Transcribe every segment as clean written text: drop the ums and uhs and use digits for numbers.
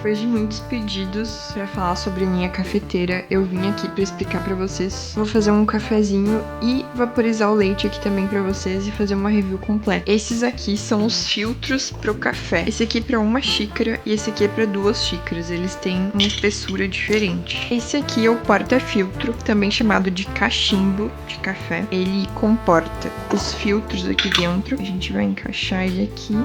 Depois de muitos pedidos pra falar sobre minha cafeteira, eu vim aqui pra explicar pra vocês. Vou fazer um cafezinho e vaporizar o leite aqui também pra vocês e fazer uma review completa. Esses aqui são os filtros pro café. Esse aqui é pra 1 xícara e esse aqui é pra 2 xícaras. Eles têm uma espessura diferente. Esse aqui é o porta-filtro, também chamado de cachimbo de café. Ele comporta os filtros aqui dentro. A gente vai encaixar ele aqui.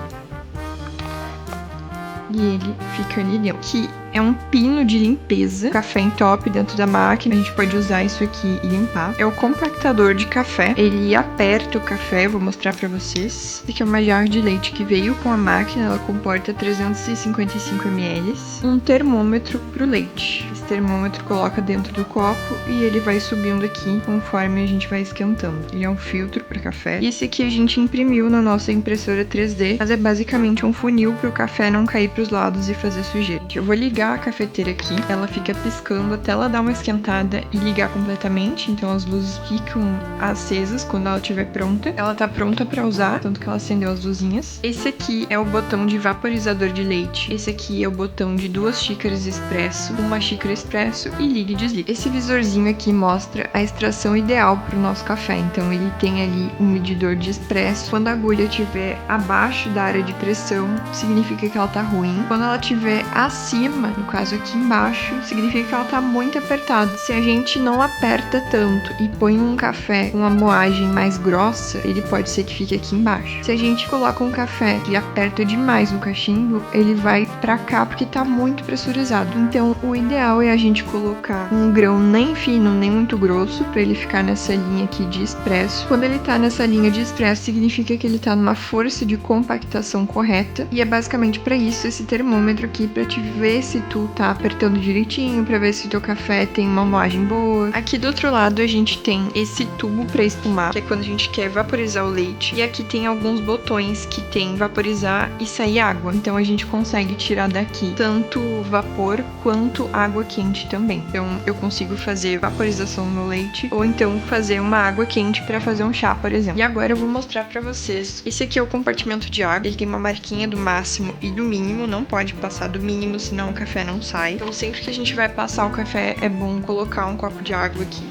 E ele fica ali dentro. Aqui é um pino de limpeza. Café em top dentro da máquina. A gente pode usar isso aqui e limpar. É o compactador de café. Ele aperta o café. Eu vou mostrar pra vocês. Esse aqui é uma jarra de leite que veio com a máquina. Ela comporta 355 ml. Um termômetro pro leite. Esse termômetro coloca dentro do copo e ele vai subindo aqui conforme a gente vai esquentando. Ele é um filtro para café. E esse aqui a gente imprimiu na nossa impressora 3D. Mas é basicamente um funil pro café não cair pros lados e fazer sujeira. Eu vou ligar a cafeteira aqui, ela fica piscando até ela dar uma esquentada e ligar completamente, então as luzes ficam acesas quando ela estiver pronta. Ela tá pronta para usar, tanto que ela acendeu as luzinhas. Esse aqui é o botão de vaporizador de leite. Esse aqui é o botão de 2 xícaras expresso, 1 xícara expresso e liga e desliga. Esse visorzinho aqui mostra a extração ideal para o nosso café, então ele tem ali um medidor de expresso. Quando a agulha estiver abaixo da área de pressão, significa que ela tá ruim. Quando ela estiver acima, no caso aqui embaixo, significa que ela tá muito apertada. Se a gente não aperta tanto e põe um café com uma moagem mais grossa, ele pode ser que fique aqui embaixo. Se a gente coloca um café e aperta demais no cachimbo, ele vai pra cá porque tá muito pressurizado. Então, o ideal é a gente colocar um grão nem fino, nem muito grosso, pra ele ficar nessa linha aqui de expresso. Quando ele tá nessa linha de expresso, significa que ele tá numa força de compactação correta. E é basicamente pra isso esse termômetro aqui, pra te ver se tu tá apertando direitinho, pra ver se o teu café tem uma moagem boa. Aqui do outro lado a gente tem esse tubo pra espumar, que é quando a gente quer vaporizar o leite. E aqui tem alguns botões que tem vaporizar e sair água. Então a gente consegue tirar daqui tanto vapor quanto água quente também. Então eu consigo fazer vaporização no leite ou então fazer uma água quente pra fazer um chá, por exemplo. E agora eu vou mostrar pra vocês. Esse aqui é o compartimento de água. Ele tem uma marquinha do máximo e do mínimo. Não pode passar do mínimo, senão o café não sai. Então sempre que a gente vai passar o café, é bom colocar um copo de água aqui.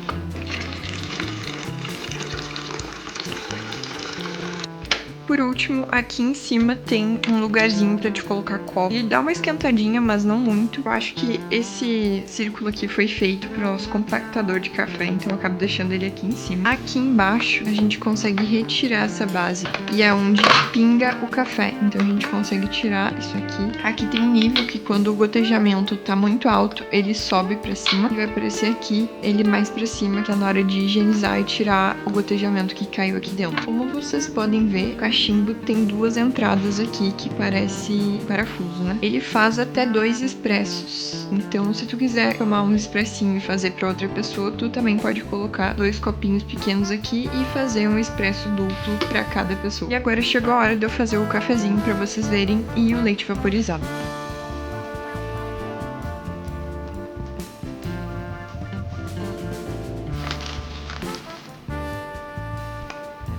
Por último, aqui em cima tem um lugarzinho pra te colocar copo. Ele dá uma esquentadinha, mas não muito. Eu acho que esse círculo aqui foi feito pro nosso compactador de café, então eu acabo deixando ele aqui em cima. Aqui embaixo, a gente consegue retirar essa base e é onde pinga o café. Então a gente consegue tirar isso aqui. Aqui tem um nível que quando o gotejamento tá muito alto, ele sobe pra cima e vai aparecer aqui ele mais pra cima, que é na hora de higienizar e tirar o gotejamento que caiu aqui dentro. Como vocês podem ver, o cachimbo tem 2 entradas aqui que parece parafuso, né? Ele faz até 2 expressos. Então, se tu quiser tomar um expressinho e fazer para outra pessoa, tu também pode colocar 2 copinhos pequenos aqui e fazer um expresso duplo para cada pessoa. E agora chegou a hora de eu fazer o cafezinho para vocês verem e o leite vaporizado.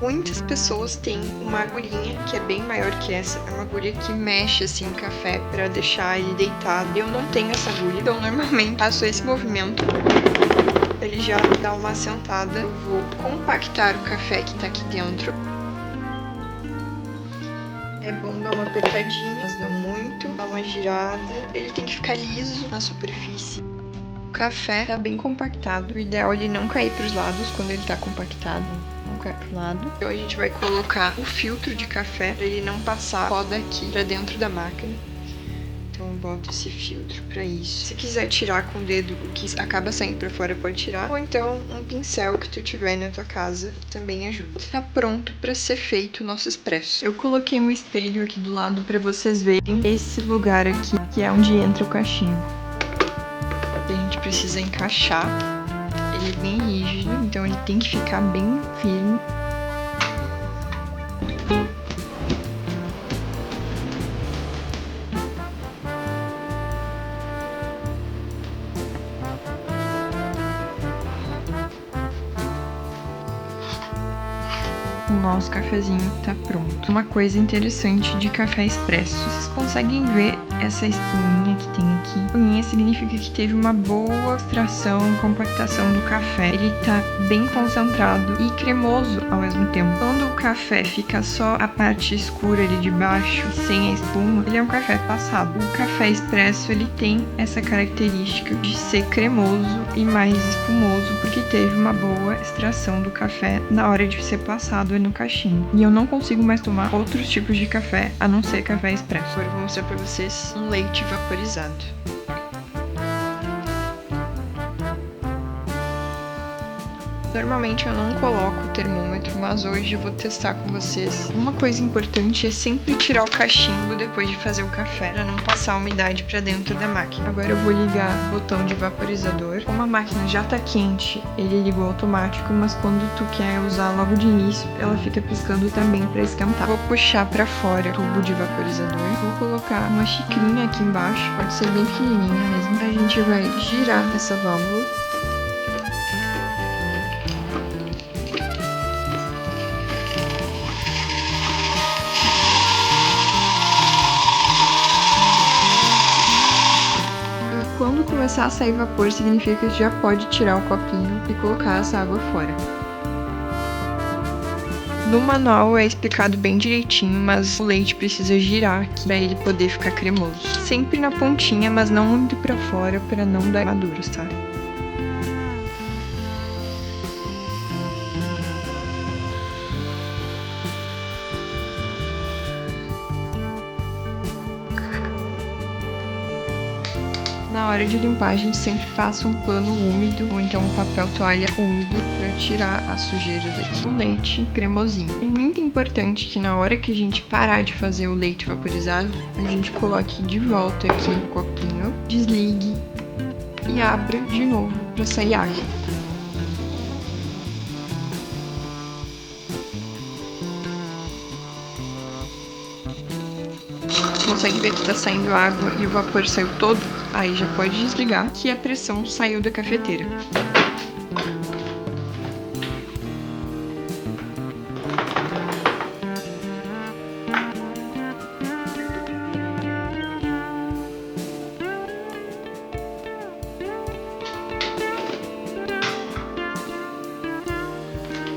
Muitas pessoas têm uma agulhinha que é bem maior que essa. É uma agulha que mexe assim o café pra deixar ele deitado. Eu não tenho essa agulha, então normalmente faço esse movimento. Ele já dá uma assentada. Eu vou compactar o café que tá aqui dentro. É bom dar uma apertadinha, mas não muito. Dar uma girada. Ele tem que ficar liso na superfície. O café tá bem compactado. O ideal é ele não cair pros lados quando ele tá compactado. Não cai pro lado. Então a gente vai colocar o filtro de café pra ele não passar só daqui pra dentro da máquina. Então eu boto esse filtro pra isso. Se quiser tirar com o dedo o que acaba saindo pra fora, pode tirar. Ou então um pincel que tu tiver na tua casa também ajuda. Tá pronto pra ser feito o nosso expresso. Eu coloquei um espelho aqui do lado pra vocês verem esse lugar aqui, que é onde entra o cachimbo. A gente precisa encaixar. Ele é bem rígido, então ele tem que ficar bem firme. O nosso cafezinho tá pronto. Uma coisa interessante de café expresso, vocês conseguem ver essa espuminha que tem aqui? aqui. Linha significa que teve uma boa extração, compactação do café. Ele tá bem concentrado e cremoso ao mesmo tempo. Quando o café fica só a parte escura ali de baixo, sem a espuma, ele é um café passado. O café expresso, ele tem essa característica de ser cremoso e mais espumoso, porque teve uma boa extração do café na hora de ser passado no cachimbo. E eu não consigo mais tomar outros tipos de café, a não ser café expresso. Agora eu vou mostrar pra vocês um leite vaporizado. Normalmente eu não coloco o termômetro, mas hoje eu vou testar com vocês. Uma coisa importante é sempre tirar o cachimbo depois de fazer o café, para não passar a umidade para dentro da máquina. Agora eu vou ligar o botão de vaporizador. Como a máquina já tá quente, ele ligou automático, mas quando tu quer usar logo de início, ela fica piscando também para esquentar. Vou puxar para fora o tubo de vaporizador. Vou colocar uma xicrinha aqui embaixo, pode ser bem pequenininha mesmo. A gente vai girar essa válvula. Quando começar a sair vapor, significa que já pode tirar o copinho e colocar essa água fora. No manual é explicado bem direitinho, mas o leite precisa girar aqui para ele poder ficar cremoso. Sempre na pontinha, mas não muito para fora, para não dar maduros, tá? Na hora de limpar, a gente sempre passa um pano úmido ou então um papel toalha úmido para tirar a sujeira daqui. O leite cremosinho. É muito importante que na hora que a gente parar de fazer o leite vaporizado, a gente coloque de volta aqui o copinho, desligue e abra de novo para sair água. Consegue ver que tá saindo água e o vapor saiu todo? Aí já pode desligar que a pressão saiu da cafeteira.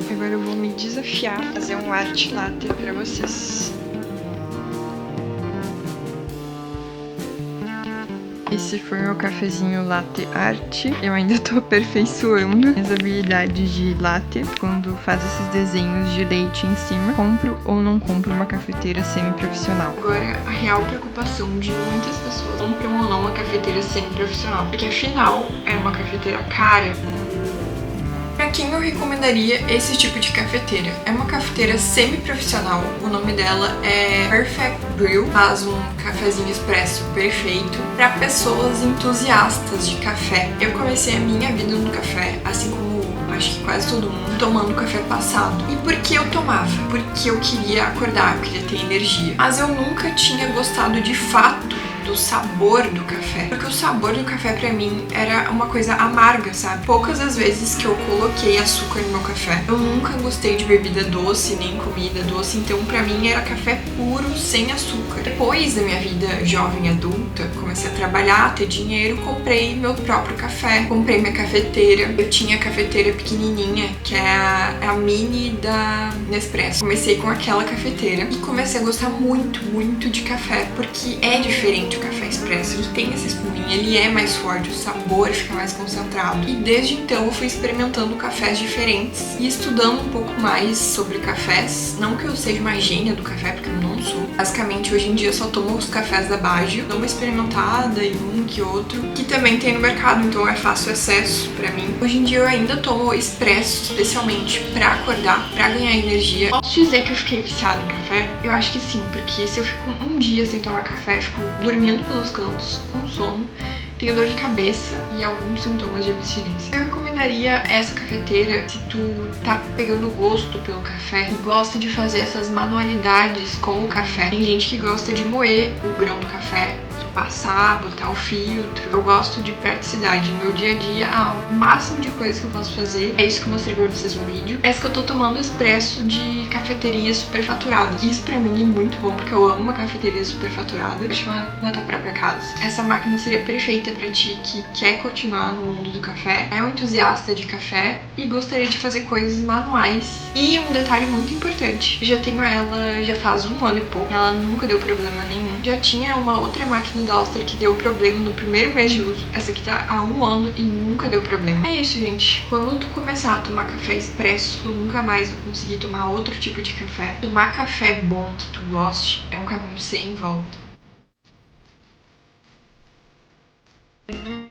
Agora eu vou me desafiar a fazer um art latte para vocês. Esse foi meu cafezinho latte art. Eu ainda tô aperfeiçoando as habilidades de latte quando faz esses desenhos de leite em cima. Compro ou não compro uma cafeteira semi-profissional. Agora, a real preocupação de muitas pessoas: compram ou não uma cafeteira semi-profissional, porque afinal é uma cafeteira cara. Pra quem eu recomendaria esse tipo de cafeteira? É uma cafeteira semi-profissional, o nome dela é Perfect Brew, faz um cafezinho expresso perfeito para pessoas entusiastas de café. Eu comecei a minha vida no café, assim como acho que quase todo mundo, tomando café passado. E por que eu tomava? Porque eu queria acordar, eu queria ter energia. Mas eu nunca tinha gostado de fato do sabor do café, porque o sabor do café pra mim era uma coisa amarga, sabe? Poucas as vezes que eu coloquei açúcar no meu café. Eu nunca gostei de bebida doce, nem comida doce, então pra mim era café puro, sem açúcar. Depois da minha vida jovem adulta, comecei a trabalhar, ter dinheiro, comprei meu próprio café, comprei minha cafeteira. Eu tinha a cafeteira pequenininha, que é a mini da Nespresso. Comecei com aquela cafeteira e comecei a gostar muito, muito de café, porque é diferente. O café expresso, ele tem essa espuminha, ele é mais forte, o sabor fica mais concentrado. E desde então eu fui experimentando cafés diferentes e estudando um pouco mais sobre cafés. Não que eu seja uma gênia do café, porque eu não sou. Basicamente, hoje em dia eu só tomo os cafés da Baggio, dou uma experimentada em um que outro, que também tem no mercado, então é fácil acesso pra mim. Hoje em dia eu ainda tomo expresso, especialmente pra acordar, pra ganhar energia. Posso dizer que eu fiquei viciada em café? Eu acho que sim, porque se eu fico um dia sem tomar café, eu fico dormindo pelos cantos, com sono, tenho dor de cabeça e alguns sintomas de abstinência. Eu recomendaria essa cafeteira se tu tá pegando gosto pelo café e gosta de fazer essas manualidades com o café. Tem gente que gosta de moer o grão do café, passar, botar o filtro. Eu gosto de praticidade. No meu dia a dia, o máximo de coisas que eu posso fazer é isso que eu mostrei pra vocês no vídeo. Essa que eu tô tomando expresso de cafeteria superfaturada. Isso pra mim é muito bom, porque eu amo uma cafeteria superfaturada. Deixa eu na tua própria casa. Essa máquina seria perfeita pra ti que quer continuar no mundo do café, é um entusiasta de café e gostaria de fazer coisas manuais. E um detalhe muito importante, eu já tenho ela já faz 1 ano e pouco, ela nunca deu problema nenhum. Já tinha uma outra máquina da Austria que deu problema no primeiro mês de uso. Essa aqui tá há 1 ano e nunca deu problema. É isso, gente. Quando tu começar a tomar café expresso, tu nunca mais vai conseguir tomar outro tipo de café. Tomar café bom que tu goste é um caminho sem volta.